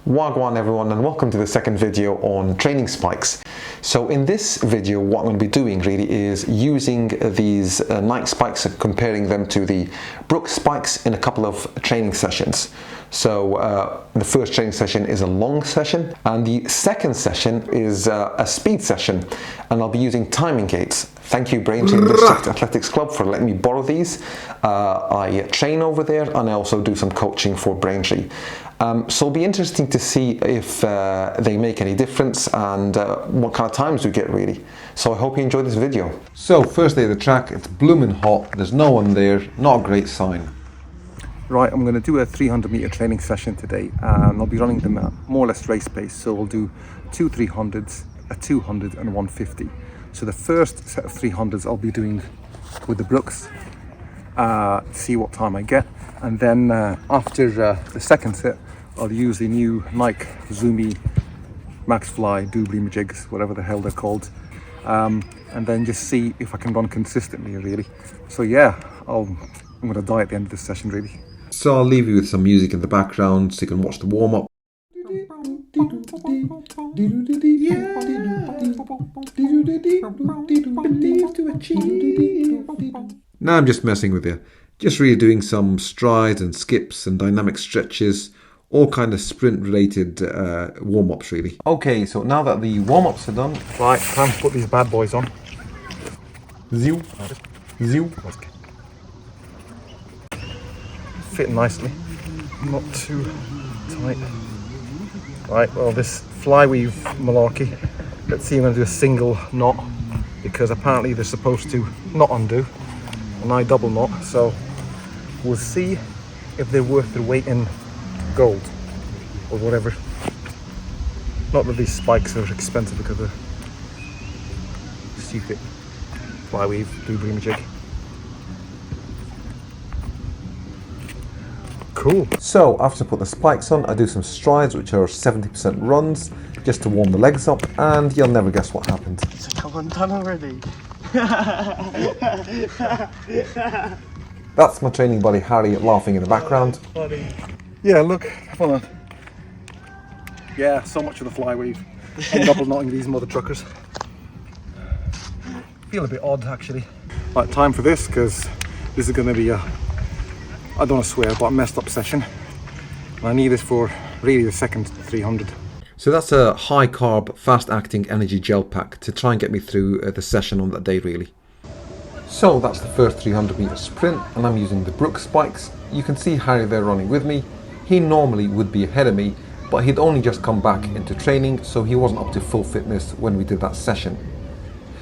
Wagwan everyone, and welcome to the second video on training spikes. So in this video what I'm going to be doing really is using these Nike spikes and comparing them to the Brooks spikes in a couple of training sessions. So the first training session is a long session and the second session is a speed session, and I'll be using timing gates. Thank you Braintree District Athletics Club for letting me borrow these. I train over there and I also do some coaching for Braintree. So it'll be interesting to see if they make any difference and what kind of times we get really. So I hope you enjoy this video. So first day of the track, it's blooming hot, there's no one there, not a great sign. Right, I'm going to do a 300 meter training session today and I'll be running them at more or less race pace. So we'll do two 300s, a 200 and a 150. So the first set of 300s I'll be doing with the Brooks, see what time I get, and then after the second set I'll use the new Nike Zoomy MaxFly doubly jigs, whatever the hell they're called, and then just see if I can run consistently really. So yeah, I'm going to die at the end of this session really. So I'll leave you with some music in the background so you can watch the warm-up. Now I'm just messing with you, just really doing some strides and skips and dynamic stretches, all kind of sprint related warm-ups really. Okay, so now that the warm-ups are done, right, time to put these bad boys on. Zew, zew. Fit nicely, not too tight. Right, well this flyweave malarkey, let's see, I'm going to do a single knot because apparently they're supposed to not undo and I double knot, so we'll see if they're worth their weight in gold or whatever. Not that these spikes are expensive because of stupid flyweave doubly jig. Cool. So after I put the spikes on, I do some strides which are 70% runs just to warm the legs up, and you'll never guess what happened. Come on, done already. That's my training buddy Harry laughing in the background. Yeah, look, have fun. Yeah, so much of the flyweave. I'm double knotting these mother truckers. Feel a bit odd actually. Right, time for this because this is going to be a, I don't want to swear, but a messed up session. And I need this for really the second 300. So that's a high carb, fast acting energy gel pack to try and get me through the session on that day really. So that's the first 300 meter sprint and I'm using the Brooks spikes. You can see Harry there running with me. He normally would be ahead of me, but he'd only just come back into training, so he wasn't up to full fitness when we did that session.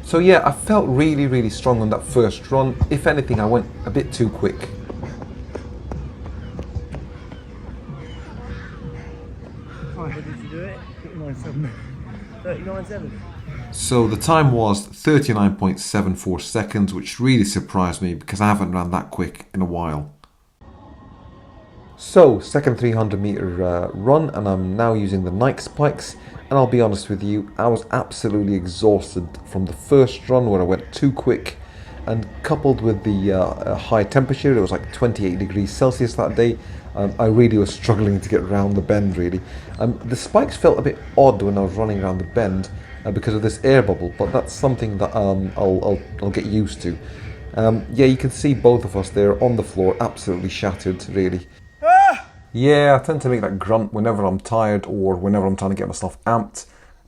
So yeah, I felt really strong on that first run. If anything, I went a bit too quick. How did you do it? 39.7. 39.7. So the time was 39.74 seconds, which really surprised me because I haven't ran that quick in a while. So second 300 meter run, and I'm now using the Nike spikes, and I'll be honest with you, I was absolutely exhausted from the first run where I went too quick, and coupled with the high temperature, it was like 28 degrees Celsius that day. I really was struggling to get around the bend really. The spikes felt a bit odd when I was running around the bend because of this air bubble, but that's something that I'll get used to. Yeah, you can see both of us there on the floor, absolutely shattered really. Yeah, I tend to make that grunt whenever I'm tired or whenever I'm trying to get myself amped.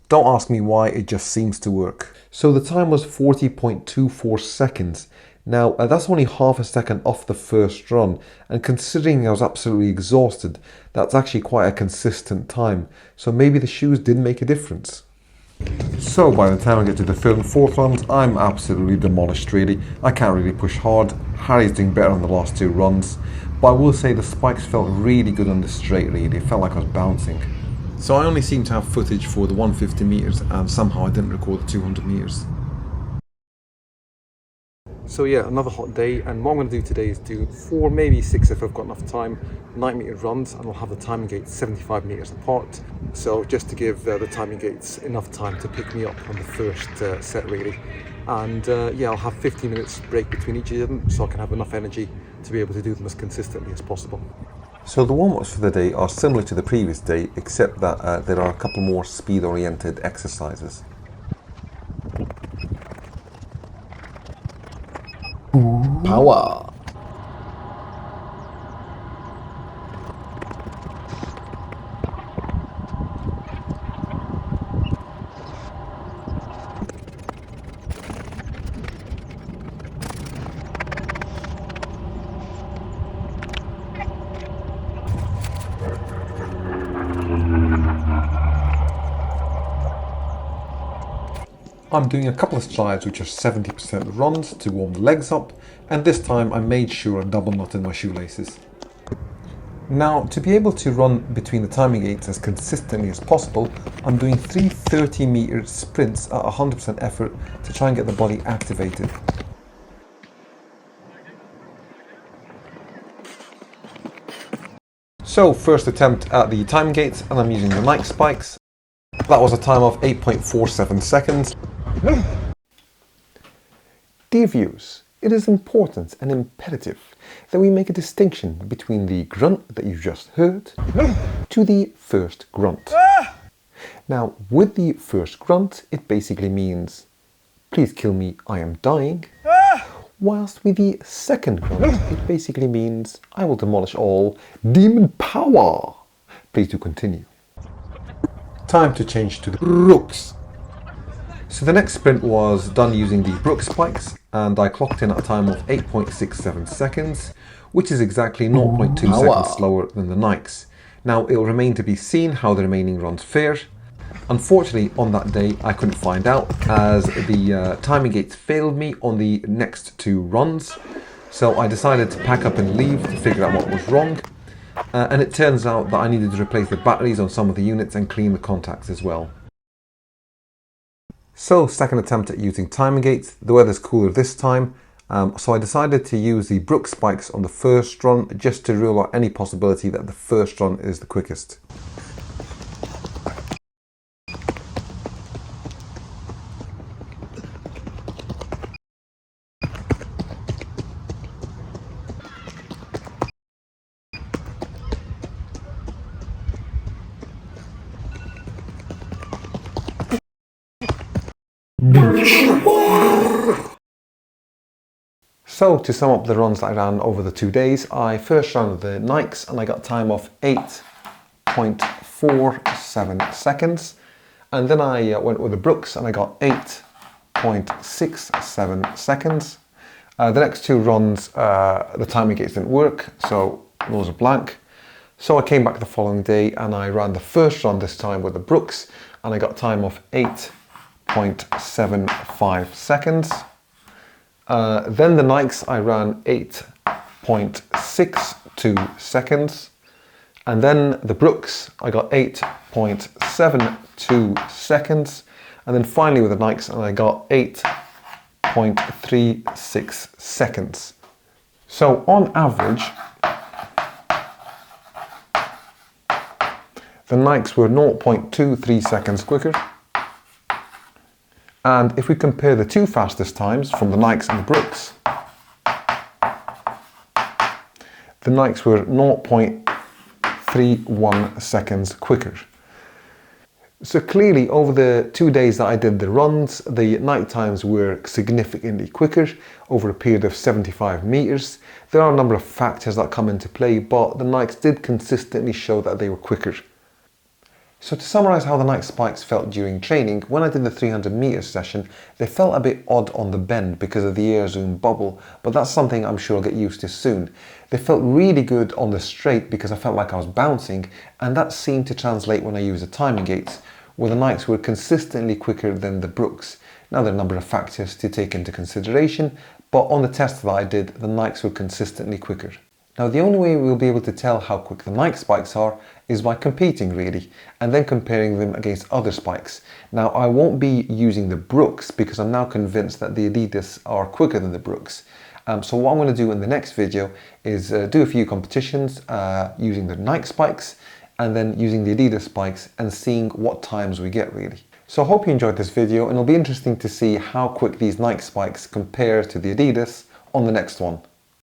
Don't ask me why, it just seems to work. So the time was 40.24 seconds. Now, that's only half a second off the first run, and considering I was absolutely exhausted, that's actually quite a consistent time. So maybe the shoes did make a difference. So by the time I get to the third and fourth runs, I'm absolutely demolished really. I can't really push hard. Harry's doing better on the last two runs. But I will say the spikes felt really good on the straight really. It felt like I was bouncing. So I only seem to have footage for the 150 meters and somehow I didn't record the 200 meters. So yeah, another hot day, and what I'm going to do today is do 4, maybe 6 if I've got enough time, 9-meter runs, and I'll have the timing gates 75 meters apart. So just to give the timing gates enough time to pick me up on the first set really. and yeah, I'll have 15 minutes break between each of them so I can have enough energy to be able to do them as consistently as possible. So the warm-ups for the day are similar to the previous day, except that there are a couple more speed-oriented exercises. Power! I'm doing a couple of strides which are 70% runs to warm the legs up, and this time I made sure I double knotted my shoelaces. Now, to be able to run between the timing gates as consistently as possible, I'm doing 3 30-meter sprints at 100% effort to try and get the body activated. So, first attempt at the timing gates, and I'm using the Nike spikes. That was a time of 8.47 seconds. Dear viewers, it is important and imperative that we make a distinction between the grunt that you just heard to the first grunt. Now, with the first grunt, it basically means, please kill me, I am dying. Whilst with the second grunt, it basically means, I will demolish all. Demon power! Please do continue. Time to change to the Brooks. So the next sprint was done using the Brooks spikes, and I clocked in at a time of 8.67 seconds, which is exactly 0.2 seconds slower than the Nikes. Now, it will remain to be seen how the remaining runs fare. Unfortunately, on that day, I couldn't find out, as the timing gates failed me on the next 2 runs. So I decided to pack up and leave to figure out what was wrong. And it turns out that I needed to replace the batteries on some of the units and clean the contacts as well. So, second attempt at using timing gates. The weather's cooler this time, so I decided to use the Brooks spikes on the first run just to rule out any possibility that the first run is the quickest. So, to sum up the runs that I ran over the 2 days, I first ran with the Nikes and I got a time of 8.47 seconds. And then I went with the Brooks and I got 8.67 seconds. The next 2 runs, the timing gates didn't work, so those are blank. So I came back the following day and I ran the first run this time with the Brooks and I got a time of 8.75 seconds. Then the Nikes, I ran 8.62 seconds. And then the Brooks, I got 8.72 seconds. And then finally with the Nikes, and I got 8.36 seconds. So on average, the Nikes were 0.23 seconds quicker. And if we compare the 2 fastest times from the Nikes and the Brooks, the Nikes were 0.31 seconds quicker. So clearly over the 2 days that I did the runs, the night times were significantly quicker over a period of 75 meters. There are a number of factors that come into play, but the Nikes did consistently show that they were quicker. So to summarise how the Nike spikes felt during training, when I did the 300 meter session, they felt a bit odd on the bend because of the air zoom bubble, but that's something I'm sure I'll get used to soon. They felt really good on the straight because I felt like I was bouncing, and that seemed to translate when I used the timing gates, where the Nikes were consistently quicker than the Brooks. Now there are a number of factors to take into consideration, but on the test that I did, the Nikes were consistently quicker. Now the only way we'll be able to tell how quick the Nike spikes are is by competing really, and then comparing them against other spikes. Now I won't be using the Brooks because I'm now convinced that the Adidas are quicker than the Brooks. So what I'm going to do in the next video is do a few competitions using the Nike spikes and then using the Adidas spikes and seeing what times we get really. So I hope you enjoyed this video, and it'll be interesting to see how quick these Nike spikes compare to the Adidas on the next one.